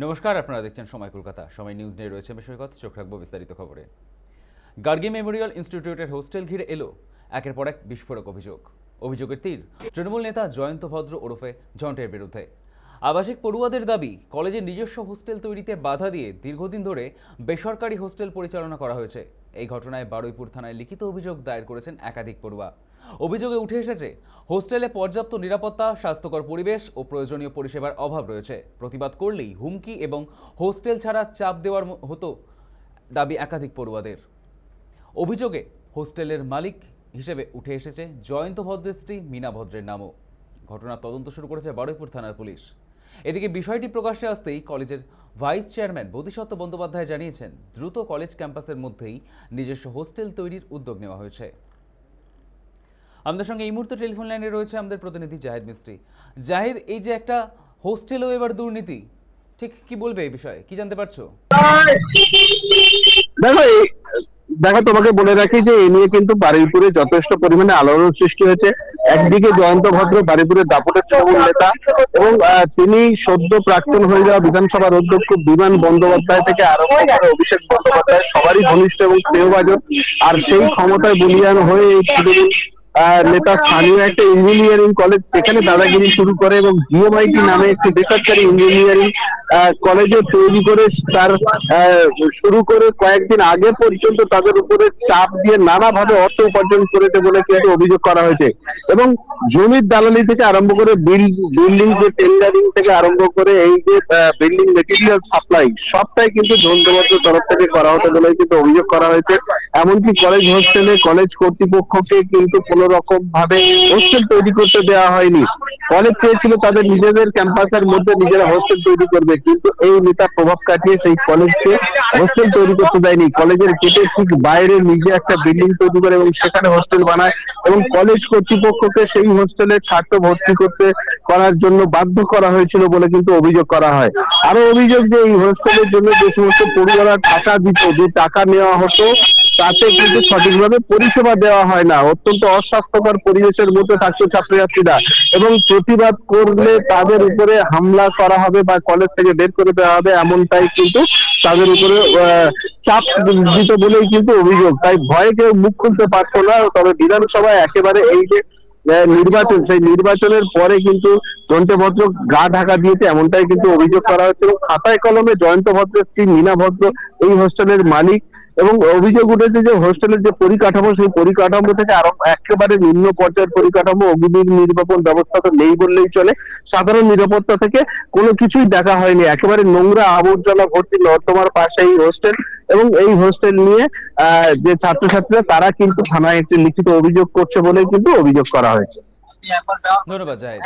নমস্কার, আপনারা দেখছেন সময় কলকাতা। সময় নিউজ নিয়ে রয়েছে বিষয়গত, চোখ রাখবো বিস্তারিত খবরে। গার্গী মেমোরিয়াল ইনস্টিটিউটের হোস্টেল ঘিরে এলো একের পর এক বিস্ফোরক অভিযোগের তীর তৃণমূল নেতা জয়ন্ত ভদ্র ওরফে ঝন্টের বিরুদ্ধে। আবাসিক পড়ুয়াদের দাবি, কলেজের নিজস্ব হোস্টেল তৈরিতে বাধা দিয়ে দীর্ঘদিন ধরে বেসরকারি হোস্টেল পরিচালনা করা হয়েছে। এই ঘটনায় বারুইপুর থানায় লিখিত অভিযোগ দায়ের করেছেন একাধিক পড়ুয়া। অভিযোগে উঠে এসেছে, হোস্টেলে পর্যাপ্ত নিরাপত্তা, স্বাস্থ্যকর পরিবেশ ও প্রয়োজনীয় পরিষেবার অভাব রয়েছে। প্রতিবাদ করলেই হুমকি এবং হোস্টেল ছাড়া চাপ দেওয়ার হতো দাবি একাধিক পড়ুয়াদের। অভিযোগে হোস্টেলের মালিক হিসেবে উঠে এসেছে জয়ন্ত ভদ্রের স্ত্রী মীনা ভদ্রের নামও। ঘটনার তদন্ত শুরু করেছে বারুইপুর থানার পুলিশ। এদিকে বিষয়টি প্রকাশ্যে আসতেই কলেজের ভাইস চেয়ারম্যান বোধিসত্ত্ব বন্দ্যোপাধ্যায় জানিয়েছেন, দ্রুত কলেজ ক্যাম্পাসের মধ্যেই নিজস্ব হোস্টেল তৈরির উদ্যোগ নেওয়া হয়েছে। আমাদের সঙ্গে এই মুহূর্তে টেলিফোন লাইনে রয়েছে আমাদের প্রতিনিধি জাহিদ মিস্ত্রি। জাহিদ, এই যে একটা হোস্টেলও এবার দুর্নীতি, ঠিক কি বলবে এই বিষয়ে, কি জানতে পারছো? দেখো দেখো তোমাকে বলে রাখি যে এ নিয়ে কিন্তু বারুইপুরে যথেষ্ট পরিমাণে আলোড়ন সৃষ্টি হয়েছে। একদিকে জয়ন্ত ভদ্র বারুইপুরের দাপুটের তৃণমূল নেতা এবং তিনি সদ্য প্রাক্তন হয়ে যাওয়া বিধানসভার অধ্যক্ষ বিমান বন্দ্যোপাধ্যায় থেকে আরম্ভ করে অভিষেক বন্দ্যোপাধ্যায় সবারই ঘনিষ্ঠ এবং স্নেহভাজন। আর সেই ক্ষমতায় বলীয়ান হয়ে এই তৃণমূল নেতা স্থানীয় একটা ইঞ্জিনিয়ারিং কলেজ সেখানে দাদাগিরি শুরু করে এবং জিএমআইটি নামে একটি বেসরকারি ইঞ্জিনিয়ারিং কলেজে তৈরি করে তার শুরু করে কয়েকদিন আগে পর্যন্ত তাদের উপরে চাপ দিয়ে নানাভাবে অর্থ উপার্জন করেছে বলে কিন্তু অভিযোগ করা হয়েছে। এবং জমির দালালি থেকে আরম্ভ করে বিল্ডিং যে টেন্ডারিং থেকে আরম্ভ করে এই যে বিল্ডিং মেটেরিয়াল সাপ্লাই সবটাই কিন্তু ধন্যবাদের তরফ থেকে করা হতো বলে কিন্তু অভিযোগ করা হয়েছে। এমনকি কলেজ হোস্টেলে কলেজ কর্তৃপক্ষকে কিন্তু কোন রকম ভাবে হোস্টেল তৈরি করতে দেওয়া হয়নি। কলেজ চেয়েছিল তাদের নিজেদের ক্যাম্পাসের মধ্যে নিজেরা হোস্টেল তৈরি করবে, কিন্তু এই নেতা প্রভাব কাটিয়ে সেই কলেজকে হোস্টেল তৈরি করতে দেয়নি। কলেজের গেটের ঠিক বাইরে নিজে একটা বিল্ডিং তৈরি করে এবং সেখানে হোস্টেল বানায় এবং কলেজ কর্তৃপক্ষকে সেই হোস্টেলে ছাত্র ভর্তি করতে করার জন্য বাধ্য করা হয়েছিল বলে কিন্তু অভিযোগ করা হয়। আরো অভিযোগ যে এই হোস্টেলের জন্য যে সমস্ত পড়ুয়ারা টাকা দিত, যে টাকা নেওয়া হতো তাতে কিন্তু সঠিকভাবে পরিষেবা দেওয়া হয় না। অত্যন্ত অস্বাস্থ্যকর পরিবেশের মধ্যে থাকতো ছাত্রছাত্রীরা এবং প্রতিবাদ করলে তাদের উপরে হামলা করা হবে বা কলেজ থেকে বের করে দেওয়া হবে, এমনটাই কিন্তু তাদের উপরে চাপ দিত বলেই কিন্তু অভিযোগ। তাই ভয়ে কেউ মুখ খুলতে পারতো না। তবে বিধানসভায় একেবারে এই যে নির্বাচন, সেই নির্বাচনের পরে কিন্তু জয়ন্ত ভদ্র গা ঢাকা দিয়েছে, এমনটাই কিন্তু অভিযোগ করা হচ্ছে। এবং খাতায় কলমে জয়ন্ত ভদ্রের স্ত্রী মীনা ভদ্র এই হোস্টেলের মালিক এবং অভিযোগ উঠেছে যে হোস্টেলের যে পরিকাঠামো সেই পরিকাঠামো থেকে আরো একেবারে নিম্ন পর্যায়ের পরিকাঠামো, অগ্নি নির্বাপন ব্যবস্থা তো নেই বললেই চলে। সাধারণ নিরাপত্তা থেকে কোনো কিছুই দেখা হয়নি। একেবারে নোংরা আবর্জনা ভর্তি নর্দমার পাশে এই হোস্টেল এবং এই হোস্টেল নিয়ে যে ছাত্রছাত্রীরা তারা কিন্তু থানায় একটি লিখিত অভিযোগ করছে বলে কিন্তু অভিযোগ করা হয়েছে। ধন্যবাদ জাহিদ।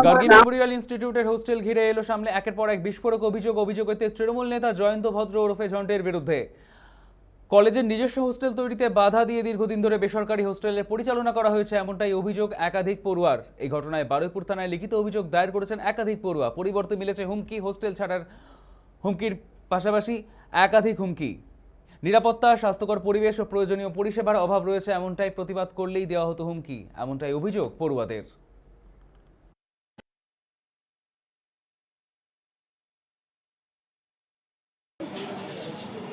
গার্গী মেমোরিয়াল ইনস্টিটিউটের হোস্টেল ঘিরে এলো সামনে একের পর এক বিস্ফোরক অভিযোগেতে তৃণমূল নেতা জয়ন্ত ভদ্র ওরফে ঝন্টের বিরুদ্ধে। কলেজের নিজস্ব হোস্টেল তৈরিতে বাধা দিয়ে দীর্ঘদিন ধরে বেসরকারি হোস্টেলের পরিচালনা করা হয়েছে, এমনটাই অভিযোগ একাধিক পড়ুয়ার। এই ঘটনায় বারুইপুর থানায় লিখিত অভিযোগ দায়ের করেছেন একাধিক পড়ুয়া। পরিবর্তে মিলেছে হুমকি, হোস্টেল ছাড়ার হুমকির পাশাপাশি একাধিক হুমকি। নিরাপত্তা, স্বাস্থ্যকর পরিবেশ ও প্রয়োজনীয় পরিষেবার অভাব রয়েছে, এমনটাই প্রতিবাদ করলেই দেওয়া হতো হুমকি, এমনটাই অভিযোগ পড়ুয়াদের।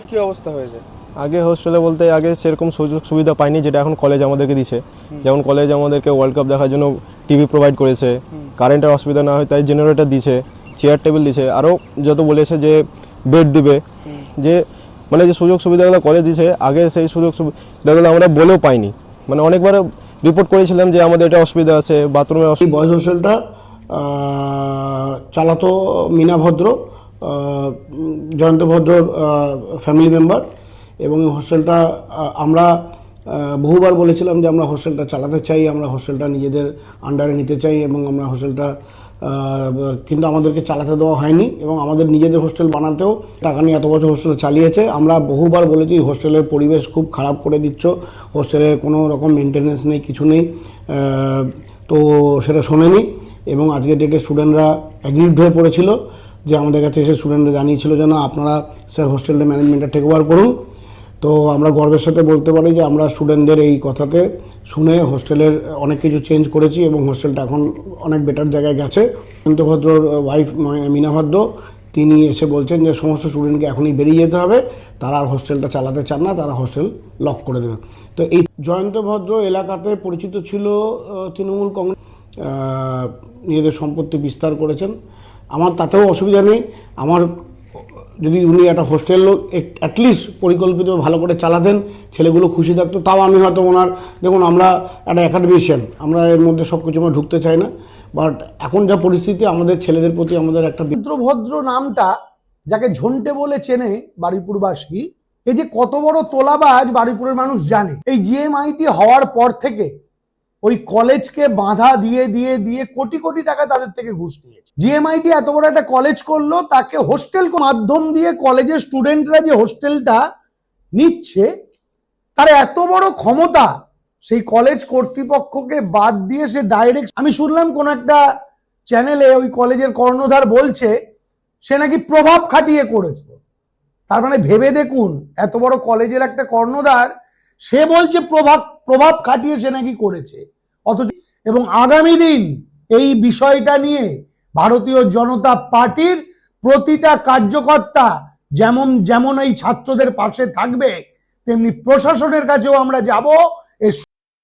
কি অবস্থা হয়েছে? আগে হোস্টেলে বলতে আগে সেরকম সুযোগ সুবিধা পাইনি যেটা এখন কলেজ আমাদেরকে দিছে। যেমন কলেজ আমাদেরকে ওয়ার্ল্ড কাপ দেখার জন্য টিভি প্রোভাইড করেছে, কারেন্টের অসুবিধা না হয় তাই জেনারেটর দিছে, চেয়ার টেবিল দিছে, আরও যত বলেছে যে বেড দিবে, যে মানে যে সুযোগ সুবিধাগুলো কলেজ দিছে আগে সেই সুযোগ সুবিধাগুলো আমরা বলেও পাইনি। মানে অনেকবার রিপোর্ট করেছিলাম যে আমাদের এটা অসুবিধা আছে, বাথরুমের অসুবিধা। বয়েজ হোস্টেলটা চালাতো মীনা ভদ্র, জয়ন্ত ভদ্রর ফ্যামিলি মেম্বার। এবং হোস্টেলটা আমরা বহুবার বলেছিলাম যে আমরা হোস্টেলটা চালাতে চাই, আমরা হোস্টেলটা নিজেদের আন্ডারে নিতে চাই এবং আমরা হোস্টেলটা কিন্তু আমাদেরকে চালাতে দেওয়া হয়নি এবং আমাদের নিজেদের হোস্টেল বানাতেও টাকা নিয়ে এত বছর হোস্টেল চালিয়েছে। আমরা বহুবার বলেছি হোস্টেলের পরিবেশ খুব খারাপ করে দিচ্ছ, হোস্টেলের কোনো রকম মেনটেনেন্স নেই, কিছু নেই, তো সেটা শোনেনি। এবং আজকের ডেটে স্টুডেন্টরা অ্যাগ্রিড হয়ে পড়েছিল যে আমাদের কাছে এসে স্টুডেন্টরা জানিয়েছিল যে না আপনারা স্যার হোস্টেলের ম্যানেজমেন্টটা টেক ওভার করুন। তো আমরা গর্বের সাথে বলতে পারি যে আমরা স্টুডেন্টদের এই কথাতে শুনে হোস্টেলের অনেক কিছু চেঞ্জ করেছি এবং হোস্টেলটা এখন অনেক বেটার জায়গায় গেছে। জয়ন্ত ভদ্রর ওয়াইফ মীনা ভদ্র তিনি এসে বলছেন যে সমস্ত স্টুডেন্টকে এখনই বেরিয়ে যেতে হবে, তারা আর হোস্টেলটা চালাতে চান না, তারা হোস্টেল লক করে দেবে। তো এই জয়ন্ত ভদ্র এলাকাতে পরিচিত ছিল তৃণমূল কংগ্রেস, নিজেদের সম্পত্তি বিস্তার করেছেন। আমার তাতেও অসুবিধা নেই, আমার যদি উনি একটা হোস্টেল অ্যাটলিস্ট পরিকল্পিত ভালো করে চালাতেন, ছেলেগুলো খুশি থাকতো, তাও আমি হয়তো ওনার, দেখুন আমরা একটা একাডেমিশিয়ান, আমরা এর মধ্যে সব কিছু আমরা ঢুকতে চাই না, বাট এখন যা পরিস্থিতি আমাদের ছেলেদের প্রতি আমাদের একটা ভদ্র নামটা যাকে ঝন্টে বলে চেনে বারুইপুরবাসী, এই যে কত বড় তোলাবাজ বারুইপুরের মানুষ জানে। এই জিএমআইটি হওয়ার পর থেকে ওই কলেজকে বাধা দিয়ে দিয়ে দিয়ে কোটি কোটি টাকা তাদের থেকে ঘুষ নিয়েছে। জিএমআইটি এত বড় একটা কলেজ করলো, তাকে হোস্টেল মাধ্যম দিয়ে কলেজের স্টুডেন্টরা যে হোস্টেলটা নিচ্ছে, তার এত বড় ক্ষমতা, সেই কলেজ কর্তৃপক্ষকে বাদ দিয়ে সে ডাইরেক্ট, আমি শুনলাম কোন একটা চ্যানেলে ওই কলেজের কর্ণধার বলছে সে নাকি প্রভাব খাটিয়ে করেছে। তার মানে ভেবে দেখুন, এত বড় কলেজের একটা কর্ণধার, সে বলছে প্রভাব খাটিয়ে সে নাকি করেছে। অথচ এবং আগামী দিন এই বিষয়টা নিয়ে ভারতীয় জনতা পার্টির প্রতিটা কার্যকর্তা যেমন যেমন এই ছাত্রদের পাশে থাকবে, তেমনি প্রশাসনের কাছেও আমরা যাব।